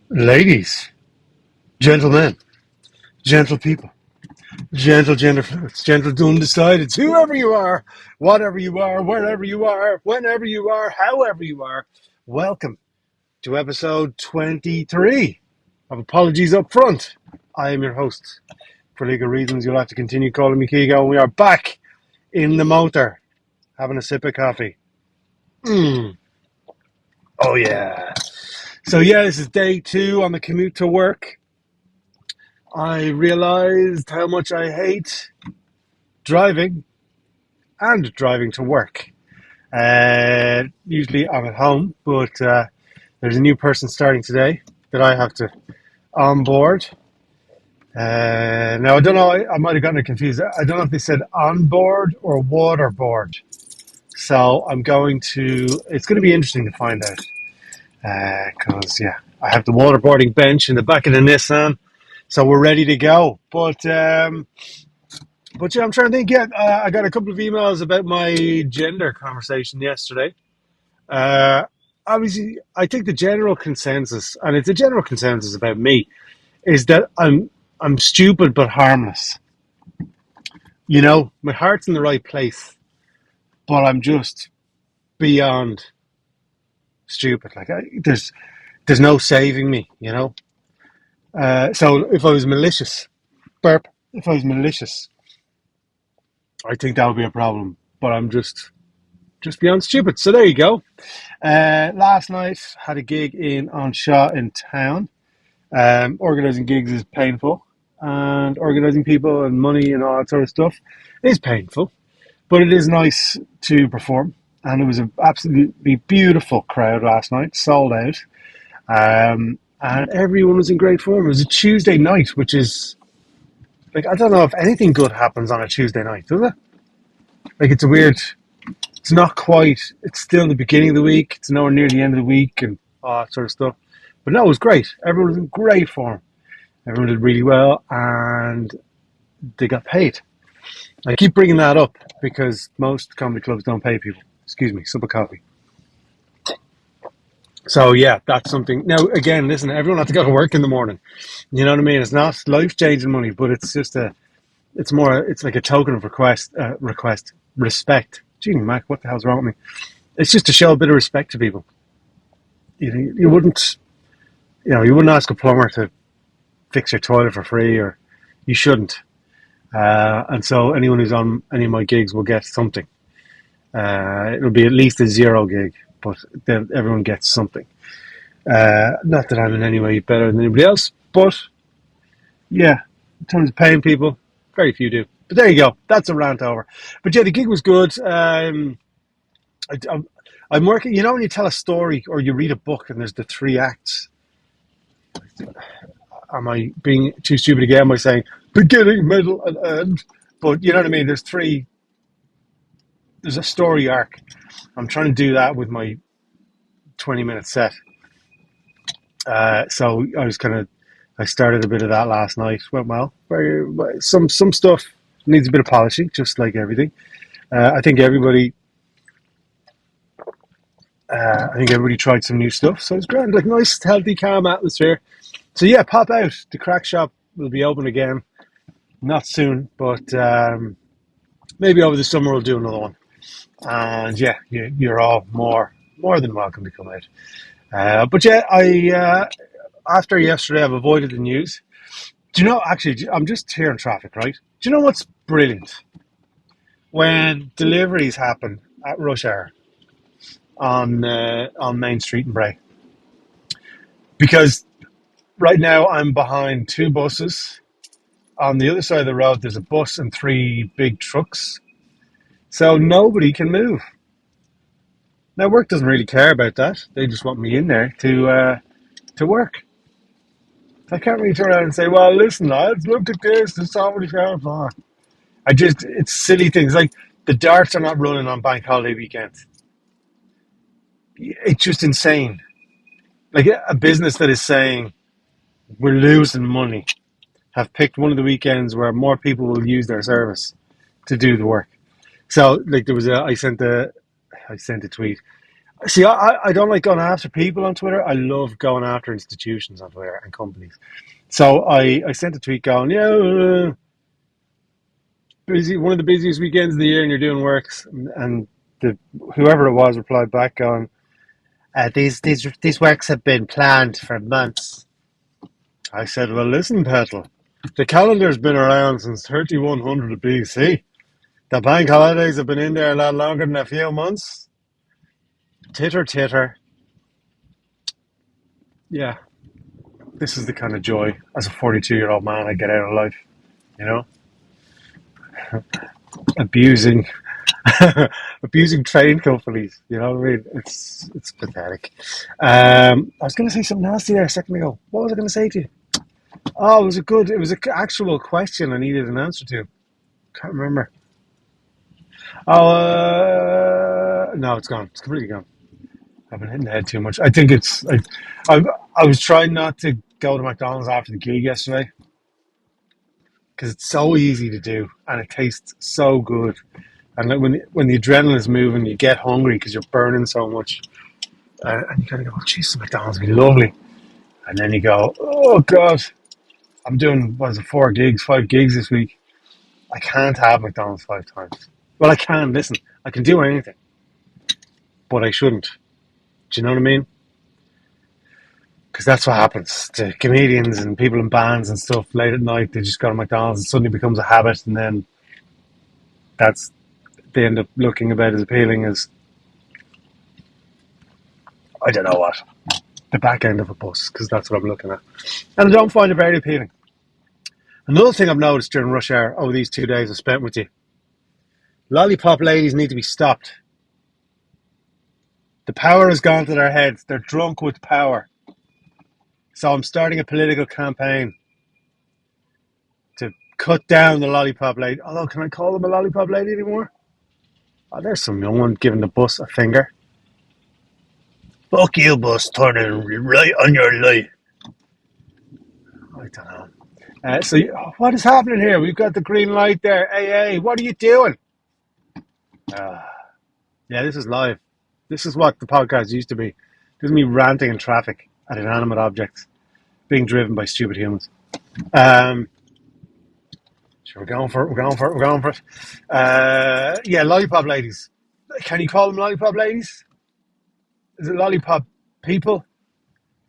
Ladies, gentlemen, gentle people, gentle gender fluids, gentle undecideds, whoever you are, whatever you are, wherever you are, whenever you are, however you are, welcome to episode 23 of Apologies Up Front. I am your host. For legal reasons, you'll have to continue calling me Keego, and we are back in the motor, having a sip of coffee. Oh, yeah. So, yeah, this is day 2 on the commute to work. I realized how much I hate driving and driving to work. Usually I'm at home, but there's a new person starting today that I have to onboard. Now, I don't know, I might have gotten it confused. I don't know if they said onboard or waterboard. So it's going to be interesting to find out. Because, yeah, I have the waterboarding bench in the back of the Nissan. So we're ready to go. But yeah, I'm trying to think. Yeah, I got a couple of emails about my gender conversation yesterday. Uh, Obviously, I think the general consensus, and it's a general consensus about me, is that I'm stupid but harmless. You know, my heart's in the right place, but I'm just beyond stupid. There's no saving me. You know. So if I was malicious, burp. If I was malicious, I think that would be a problem. But I'm just beyond stupid. So there you go. Last night had a gig in on Shaw in town. Organising gigs is painful, and organising people and money and all that sort of stuff is painful. But it is nice to perform, and it was an absolutely beautiful crowd last night, sold out, and everyone was in great form. It was a Tuesday night, which is like I don't know if anything good happens on a Tuesday night, does it? Like it's a weird. It's not quite. It's still the beginning of the week. It's nowhere near the end of the week and all that sort of stuff. But no, it was great. Everyone was in great form. Everyone did really well, and they got paid. I keep bringing that up because most comedy clubs don't pay people. Excuse me, sip of coffee. So yeah, that's something. Now again, listen, everyone has to go to work in the morning. You know what I mean? It's not life changing money, but it's just it's more. It's like a token of respect. Gee, Mac, what the hell's wrong with me? It's just to show a bit of respect to people. You wouldn't, you wouldn't ask a plumber to fix your toilet for free, or you shouldn't. And so anyone who's on any of my gigs will get something. It'll be at least a zero gig, but then everyone gets something. Not that I'm in any way better than anybody else, but yeah, in terms of paying people, very few do. But there you go. That's a rant over. But yeah, the gig was good. I'm working. You know, when you tell a story or you read a book and there's the 3 acts. Am I being too stupid again by saying beginning, middle, and end? But you know what I mean. There's a story arc. I'm trying to do that with my 20-minute set. So I started a bit of that last night. Went well. Some stuff needs a bit of polishing, just like everything. I think everybody. I think everybody tried some new stuff, so it's grand. Like nice, healthy, calm atmosphere. So yeah, pop out. The crack shop will be open again. Not soon, but maybe over the summer we'll do another one. And yeah, you're all more than welcome to come out. But yeah, I after yesterday, I've avoided the news. Do you know? Actually, I'm just here in traffic, right? Do you know what's brilliant? When deliveries happen at rush hour on Main Street in Bray, because right now I'm behind 2 buses. On the other side of the road, there's a bus and 3 big trucks, so nobody can move. Now, work doesn't really care about that. They just want me in there to work. I can't really turn around and say, well, listen, lads, look at this. There's so many cars. It's silly things. Like the darts are not running on bank holiday weekends. It's just insane. Like a business that is saying, we're losing money, have picked one of the weekends where more people will use their service to do the work. So, like, I sent a tweet. See, I don't like going after people on Twitter. I love going after institutions on Twitter and companies. So I sent a tweet going, yeah, busy, one of the busiest weekends of the year, and you're doing works. And the whoever it was replied back going, these works have been planned for months. I said, well, listen, Petal, the calendar's been around since 3100 BC. The bank holidays have been in there a lot longer than a few months. Titter, titter. Yeah, this is the kind of joy as a 42-year-old man I get out of life, you know? Abusing abusing train companies, you know what I mean? It's pathetic. I was going to say something nasty there a second ago. What was I going to say to you? Oh, it was an actual question I needed an answer to. Can't remember. Oh, no, it's gone. It's completely gone. I've been hitting the head too much. I think I, I was trying not to go to McDonald's after the gig yesterday because it's so easy to do and it tastes so good. And like when the adrenaline is moving, you get hungry because you're burning so much, and you kind of go, "Oh, Jesus, McDonald's would be lovely." And then you go, "Oh God, I'm doing what is it, 4 gigs, 5 gigs this week. I can't have McDonald's 5 times." Well, I can. Listen, I can do anything, but I shouldn't. Do you know what I mean? Because that's what happens to comedians and people in bands and stuff. Late at night, they just go to McDonald's and suddenly becomes a habit, and then that's they end up looking about as appealing as I don't know what the back end of a bus, because that's what I'm looking at, and I don't find it very appealing. Another thing I've noticed during rush hour over these 2 days I've spent with you: lollipop ladies need to be stopped. The power has gone to their heads. They're drunk with power. So I'm starting a political campaign to cut down the lollipop lady. Although, can I call them a lollipop lady anymore? Oh, there's some young one giving the bus a finger. Fuck you, bus, turning right on your light. I don't know. What is happening here? We've got the green light there. Hey, what are you doing? Uh, yeah, this is live. This is what the podcast used to be. This is me ranting in traffic at inanimate objects being driven by stupid humans. Um, sure, we're going for it. We're going for it. We're going for it. Yeah, lollipop ladies. Can you call them lollipop ladies? Is it lollipop people?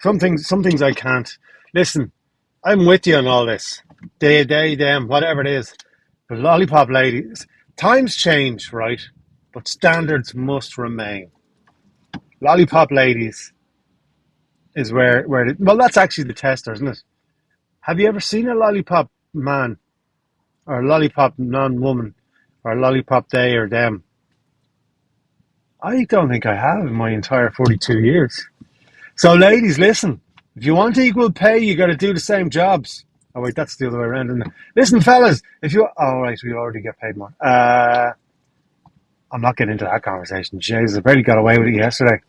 Some things I can't. Listen, I'm with you on all this. They, them, whatever it is. But lollipop ladies, times change, right? But standards must remain. Lollipop ladies is well, that's actually the tester, isn't it? Have you ever seen a lollipop man or a lollipop non-woman or a lollipop they or them? I don't think I have in my entire 42 years. So, ladies, listen. If you want equal pay, you got to do the same jobs. Oh wait, that's the other way around, isn't it? Listen, fellas, if you right, we already get paid more. I'm not getting into that conversation. Jesus, I barely got away with it yesterday.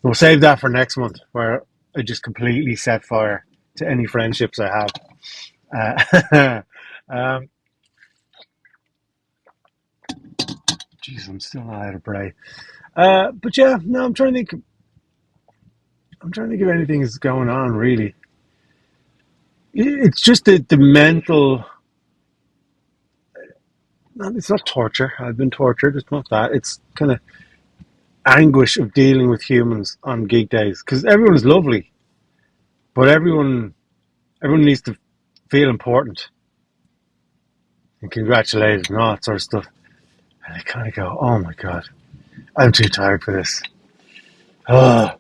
We'll save that for next month, where I just completely set fire to any friendships I have. um, Jeez, I'm still not out of breath. But yeah, no, I'm trying to think. I'm trying to think if anything is going on really. It's just the mental. It's not torture. I've been tortured. It's not that. It's kind of anguish of dealing with humans on gig days because everyone is lovely, but everyone needs to feel important and congratulated and all that sort of stuff. And I kind of go, oh my god, I'm too tired for this. Oh.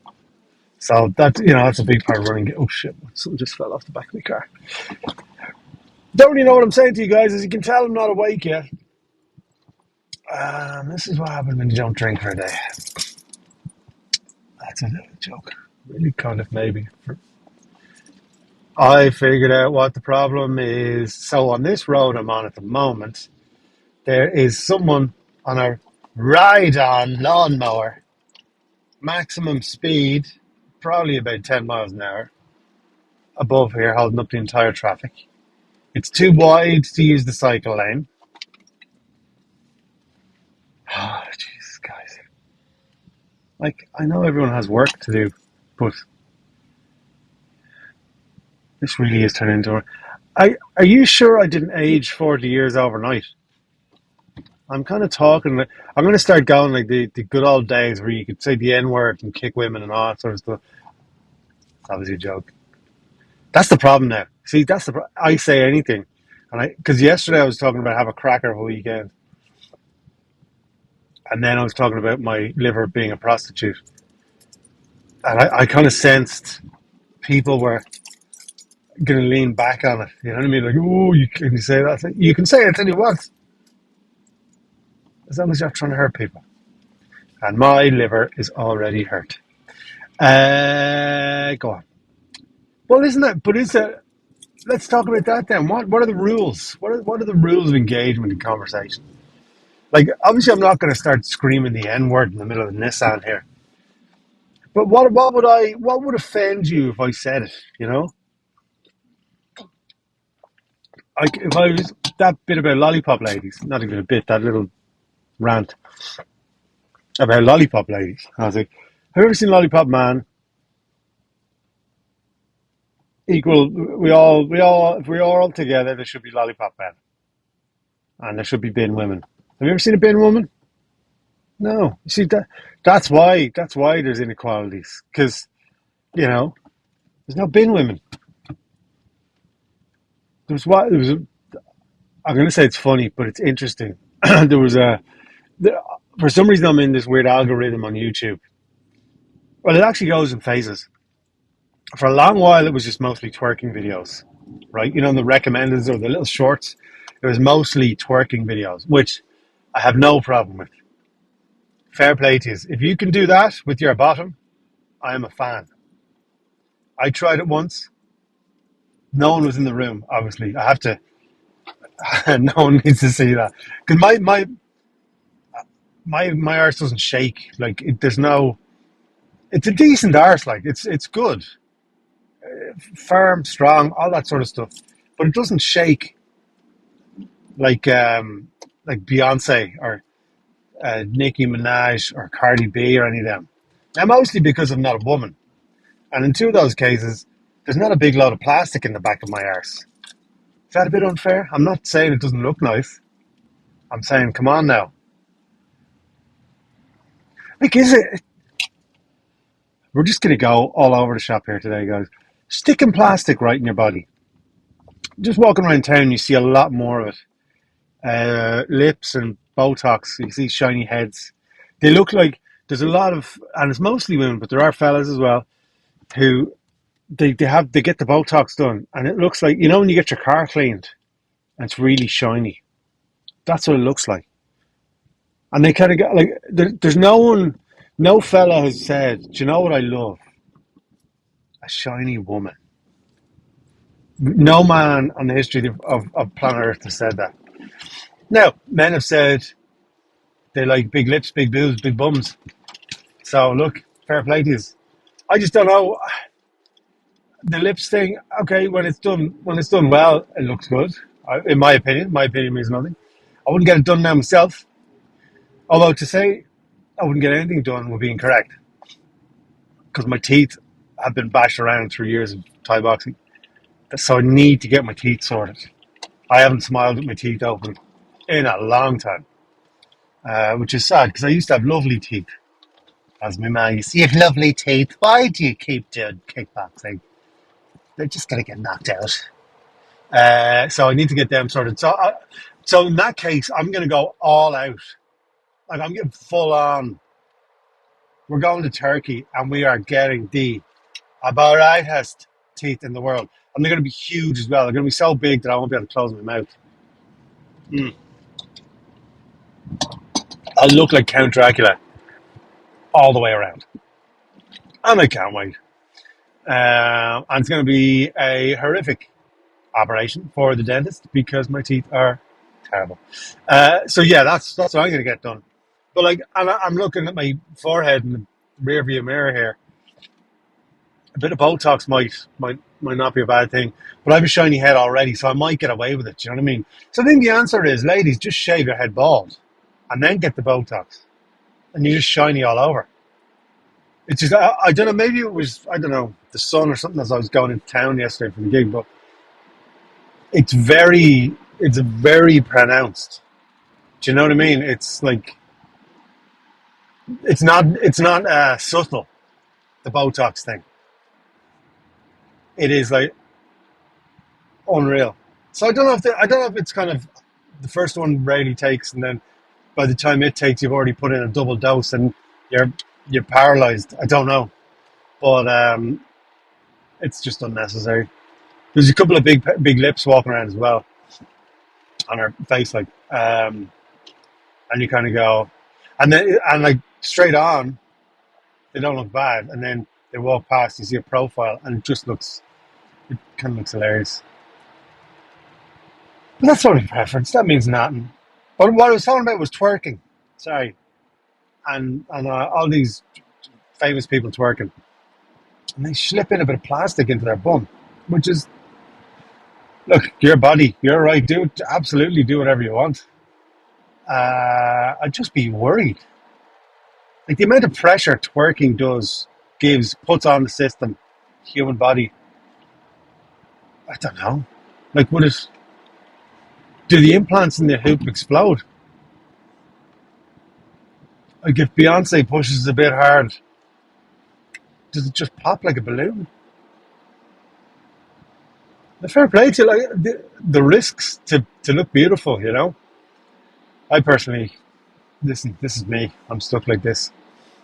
So that's a big part of running. Oh shit, something just fell off the back of my car. Don't really know what I'm saying to you guys. As you can tell, I'm not awake yet. This is what happens when you don't drink for a day. That's a joke. Really, kind of, maybe. I figured out what the problem is. So on this road I'm on at the moment, there is someone on a ride-on lawnmower, maximum speed, probably about 10 miles an hour, above here, holding up the entire traffic. It's too wide to use the cycle lane. Oh, Jesus, guys. Like, I know everyone has work to do, but this really is turning into. Are you sure I didn't age 40 years overnight? I'm kind of talking. I'm going to start going like the good old days where you could say the N word and kick women and all that sort of stuff. It's obviously a joke. That's the problem now. See, I say anything, and because yesterday I was talking about have a cracker of a weekend, and then I was talking about my liver being a prostitute, and I kind of sensed people were going to lean back on it. You know what I mean? Like, oh, can you say that? You can say it. Tell you what, as long as you're not trying to hurt people. And my liver is already hurt. Go on. Well, isn't that? But is that? Let's talk about that then. What are the rules? What are the rules of engagement in conversation? Like, obviously, I'm not going to start screaming the N word in the middle of the Nissan here. But what would offend you if I said it? You know, like if I was that bit about lollipop ladies, not even a bit, that little rant about lollipop ladies. I was like, have you ever seen Lollipop Man? Equal, if we all together, there should be lollipop men, and there should be bin women. Have you ever seen a bin woman? No. You see that's why there's inequalities because you know there's no bin women. There was. I'm going to say it's funny, but it's interesting. there was a there, for some reason I'm in this weird algorithm on YouTube. Well, it actually goes in phases. For a long while, it was just mostly twerking videos, right? You know, the recommended or the little shorts. It was mostly twerking videos, which I have no problem with. Fair play to you. If you can do that with your bottom, I am a fan. I tried it once. No one was in the room, obviously. I have to, no one needs to see that. Because my arse doesn't shake. Like, there's no, it's a decent arse. Like, it's good. Firm, strong, all that sort of stuff. But it doesn't shake like, like Beyonce or Nicki Minaj or Cardi B or any of them. Now, mostly because I'm not a woman. And in two of those cases, there's not a big load of plastic in the back of my arse. Is that a bit unfair? I'm not saying it doesn't look nice. I'm saying, come on now. Like, is it? We're just going to go all over the shop here today, guys. Sticking plastic right in your body. Just walking around town, you see a lot more of it. Lips and Botox. You see shiny heads. They look like there's a lot of, and it's mostly women, but there are fellas as well who they get the Botox done, and it looks like when you get your car cleaned, and it's really shiny. That's what it looks like. And they kind of get like there's no fella has said, do you know what I love? A shiny woman. No man on the history of planet Earth has said that. Now, men have said they like big lips, big boobs, big bums. So look, fair play to you. I just don't know the lips thing. Okay, when it's done well, it looks good. In my opinion, means nothing. I wouldn't get it done now myself. Although to say I wouldn't get anything done would be incorrect because my teeth have been bashed around through years of Thai boxing. So I need to get my teeth sorted. I haven't smiled with my teeth open in a long time, which is sad because I used to have lovely teeth. As my man used to say, you have lovely teeth. Why do you keep doing kickboxing? They're just going to get knocked out. So I need to get them sorted. So in that case, I'm going to go all out. Like I'm getting full on. We're going to Turkey and we are getting the abarightest teeth in the world. And they're going to be huge as well. They're going to be so big that I won't be able to close my mouth. I'll look like Count Dracula all the way around. And I can't wait. And it's going to be a horrific operation for the dentist because my teeth are terrible. So yeah, that's what I'm going to get done. But like, I'm looking at my forehead in the rear view mirror here. A bit of Botox might not be a bad thing, but I have a shiny head already, so I might get away with it. Do you know what I mean? So I think the answer is, ladies, just shave your head bald, and then get the Botox, and you're just shiny all over. It's just I don't know. Maybe it was I don't know the sun or something as I was going into town yesterday for the gig, but it's very pronounced. Do you know what I mean? It's like it's not subtle, the Botox thing. It is like unreal. So I don't know if it's kind of the first one really takes, and then by the time it takes, you've already put in a double dose and you're you're paralyzed. I don't know, but it's just unnecessary. There's a couple of big lips walking around as well on her face, like, and you kind of go, and like straight on, they don't look bad, and then they walk past, you see a profile, and it kind of looks hilarious. But that's only preference. That means nothing. But what I was talking about was twerking. Sorry, and all these famous people twerking, and they slip in a bit of plastic into their bum, which is look your body, you're right. Absolutely do whatever you want. I'd just be worried. Like the amount of pressure twerking puts on the system, human body. I don't know. Like, do the implants in the hoop explode? Like, if Beyonce pushes a bit hard, does it just pop like a balloon? The fair play to like the risks to look beautiful, you know. I personally, listen, this is me. I'm stuck like this.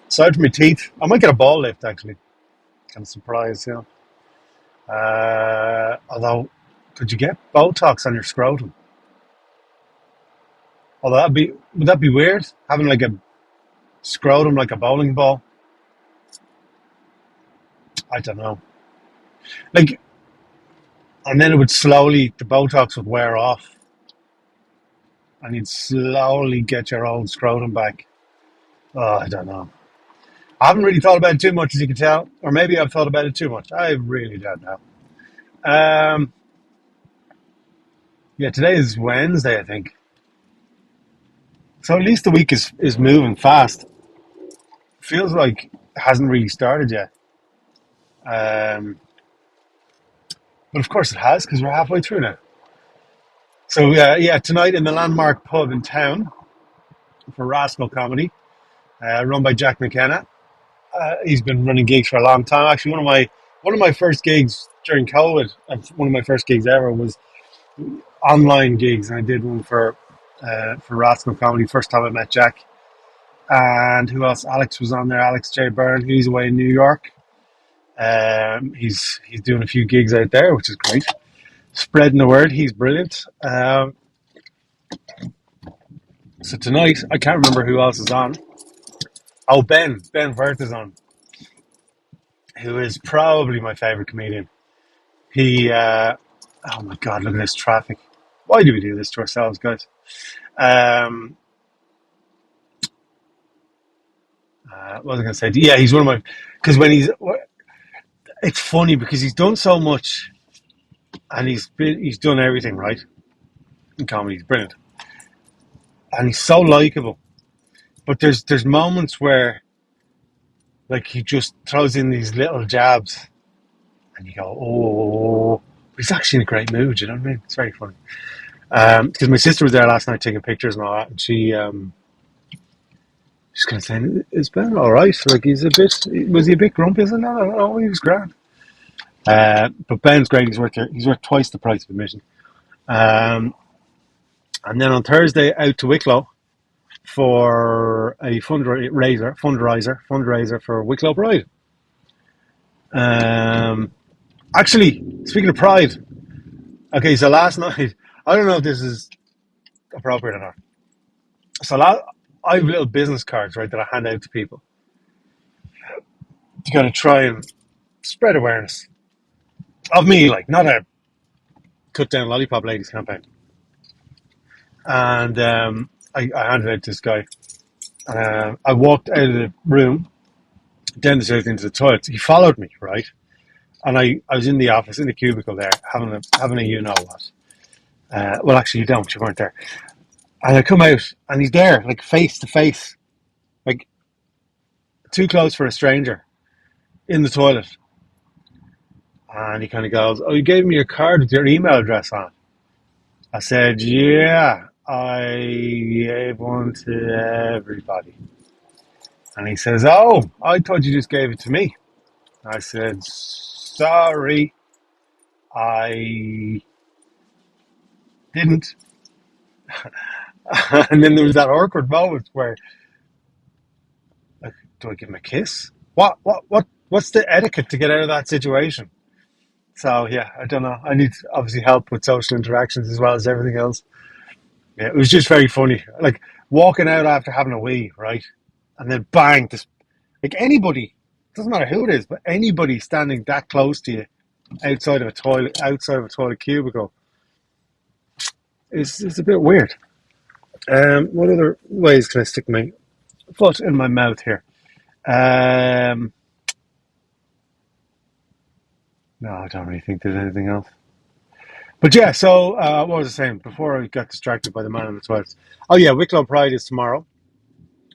Aside from my teeth, I might get a ball lift actually. Kind of surprised, you know. Although, could you get Botox on your scrotum? Although would that be weird? Having like a scrotum like a bowling ball? I don't know. Like, and then the Botox would wear off, and you'd slowly get your old scrotum back. Oh, I don't know. I haven't really thought about it too much, as you can tell, or maybe I've thought about it too much. I really don't know. Um, yeah, today is Wednesday, I think. So at least the week is moving fast. Feels like it hasn't really started yet. Um, but of course it has because we're halfway through now. So yeah, tonight in the landmark pub in town for Rascal Comedy, run by Jack McKenna. He's been running gigs for a long time. Actually, one of my first gigs during COVID, one of my first gigs ever was online gigs, and I did one for Rascal Comedy. First time I met Jack, and who else? Alex was on there. Alex J. Byrne. He's away in New York. He's doing a few gigs out there, which is great. Spreading the word. He's brilliant. So tonight, I can't remember who else is on. Oh, Ben Vert is on, who is probably my favorite comedian. He, oh my God, look at this traffic. Why do we do this to ourselves, guys? Um, what was I going to say? Yeah, he's one of my, because it's funny because he's done so much and he's done everything right in comedy. He's brilliant. And he's so likable. But there's moments where like he just throws in these little jabs and you go, oh, but he's actually in a great mood, you know what I mean? It's very funny. Because my sister was there last night taking pictures and all that, and she's kind of saying, "Is Ben all right? Like was he a bit grumpy?" I said, "No, he was grand." But Ben's great. He's worth twice the price of admission. Um, and then on Thursday, out to Wicklow for a fundraiser for Wicklow Pride. Um, Actually, speaking of Pride, okay, so last night, I don't know if this is appropriate or not. So I have little business cards, right, that I hand out to people to kind of try and spread awareness of me, like not a cut down lollipop ladies campaign. And I handed it out to this guy. I walked out of the room, down the stairs into the toilet. He followed me, right? And I was in the office, in the cubicle there, having a you know what. Well, actually, you weren't there. And I come out, and he's there, like face to face, like too close for a stranger. in the toilet. And he kind of goes, "Oh, you gave me your card with your email address on." I said, "Yeah, I gave one to everybody." And he says, "Oh, I thought you just gave it to me." I said, "Sorry, I didn't." And then there was that awkward moment where, like, do I give him a kiss? What's the etiquette to get out of that situation? So yeah, I don't know. I need obviously help with social interactions as well as everything else. Yeah, it was just very funny. Like walking out after having a wee, right? And then bang, this like anybody, doesn't matter who it is, but anybody standing that close to you outside of a toilet cubicle is a bit weird. What other ways can I stick my foot in my mouth here? Um, no, I don't really think there's anything else. But yeah, so what was I saying before I got distracted by the man in the toilets? Oh yeah, Wicklow Pride is tomorrow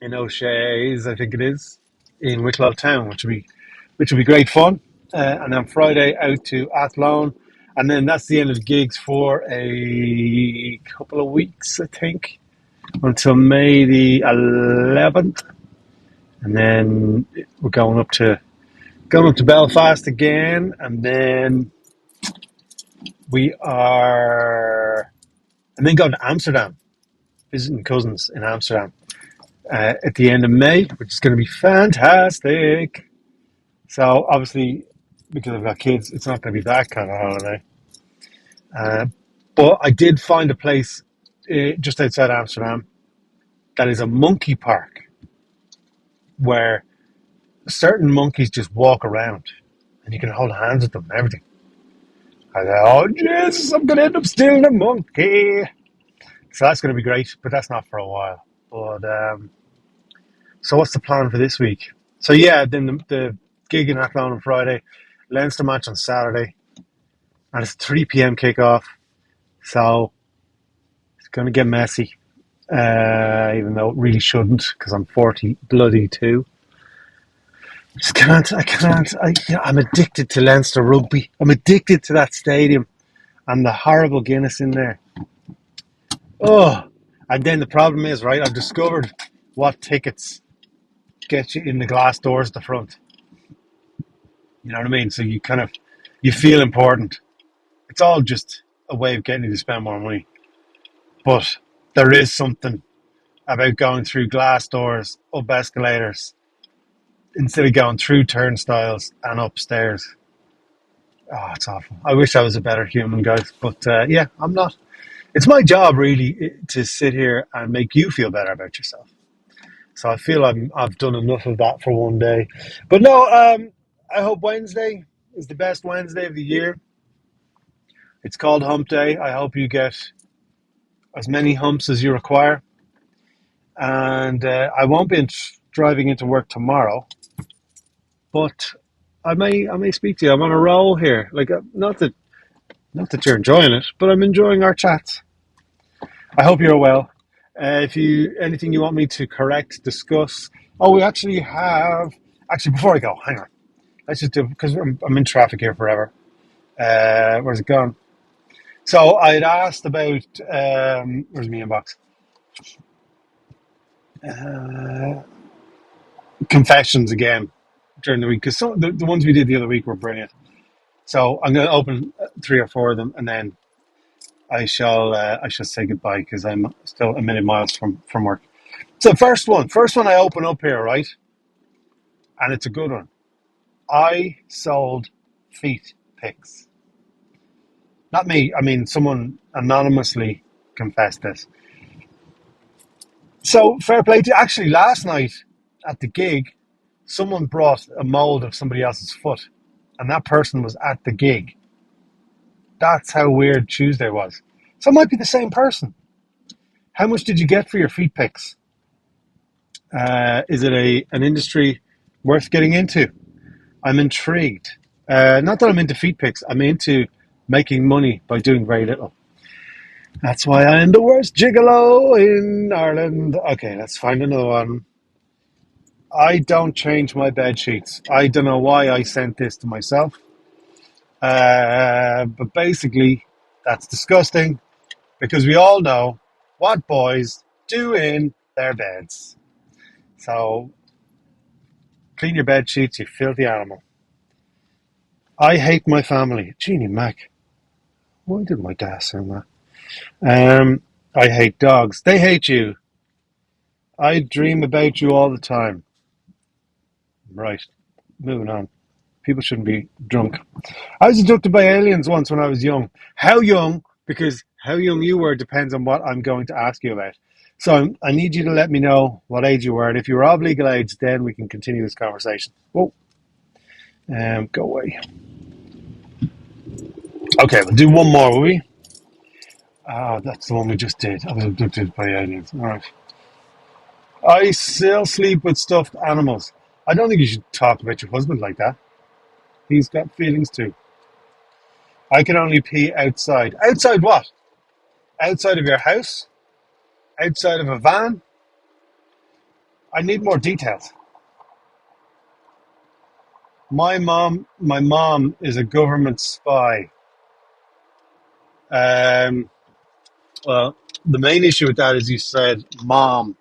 in O'Shea's, I think it is, in Wicklow Town, which will be great fun. And then Friday out to Athlone, and then that's the end of the gigs for a couple of weeks, I think, until May the 11th, and then we're going up to Belfast again, and then we are, and then going to Amsterdam, visiting cousins in Amsterdam at the end of May, which is going to be fantastic. So obviously, because I've got kids, it's not going to be that kind of holiday. Uh, but I did find a place just outside Amsterdam that is a monkey park where certain monkeys just walk around and you can hold hands with them and everything. I thought, oh Jesus, I'm going to end up stealing a monkey. So that's going to be great, but that's not for a while. But so what's the plan for this week? So yeah, then the gig in Athlone on Friday, Leinster match on Saturday, and it's a 3 p.m. kickoff. So it's going to get messy, even though it really shouldn't because I'm 40 bloody two. Just can't. I can't. I'm addicted to Leinster rugby. I'm addicted to that stadium and the horrible Guinness in there. Oh, and then the problem is, right, I've discovered what tickets get you in the glass doors at the front. You know what I mean? So you kind of, you feel important. It's all just a way of getting you to spend more money. But there is something about going through glass doors, up escalators, instead of going through turnstiles and upstairs. Oh, it's awful. I wish I was a better human, guys. But yeah, I'm not. It's my job, really, to sit here and make you feel better about yourself. So I feel I've done enough of that for one day. But no, I hope Wednesday is the best Wednesday of the year. It's called Hump Day. I hope you get as many humps as you require. And I won't be driving into work tomorrow, but I may speak to you. I'm on a roll here. Like not that you're enjoying it, but I'm enjoying our chats. I hope you're well. If you anything you want me to correct, discuss. Oh, we actually have. Actually, before I go, hang on. Let's just do because I'm in traffic here forever. Where's it gone? So I had asked about where's my inbox? Uh, Confessions again during the week because the ones we did the other week were brilliant. So I'm going to open three or four of them, and then I shall say goodbye because I'm still a million miles from work. So first one I open up here, right, and it's a good one. I sold feet pics. Not me. I mean, someone anonymously confessed this. So fair play to you. Actually, last night at the gig, someone brought a mold of somebody else's foot, and that person was at the gig. That's how weird Tuesday was. So it might be the same person. How much did you get for your feet pics? Is it an industry worth getting into? I'm intrigued. Not that I'm into feet pics. I'm into making money by doing very little. That's why I am the worst gigolo in Ireland. Okay, let's find another one. I don't change my bed sheets. I don't know why I sent this to myself. But basically, that's disgusting because we all know what boys do in their beds. So clean your bed sheets, you filthy animal. I hate my family. Jeannie Mac. Why did my dad say that? I hate dogs. They hate you. I dream about you all the time. Right. Moving on. People shouldn't be drunk. I was abducted by aliens once when I was young. How young? Because how young you were depends on what I'm going to ask you about. So I need you to let me know what age you were, and if you were of legal age, then we can continue this conversation. Whoa, go away. Okay, we'll do one more, will we? Ah, that's the one we just did. I was abducted by aliens. All right. I still sleep with stuffed animals. I don't think you should talk about your husband like that. He's got feelings too. I can only pee outside. Outside what? Outside of your house? Outside of a van? I need more details. My mom is a government spy. Um, well, the main issue with that is you said mom,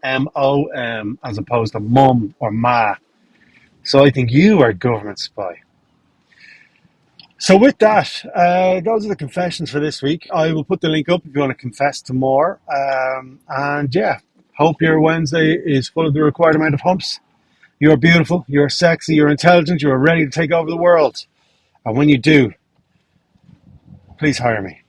M-O-M, as opposed to mum or ma. So I think you are a government spy. So with that, those are the confessions for this week. I will put the link up if you want to confess to more. And yeah, hope your Wednesday is full of the required amount of humps. You're beautiful, you're sexy, you're intelligent, you're ready to take over the world. And when you do, please hire me.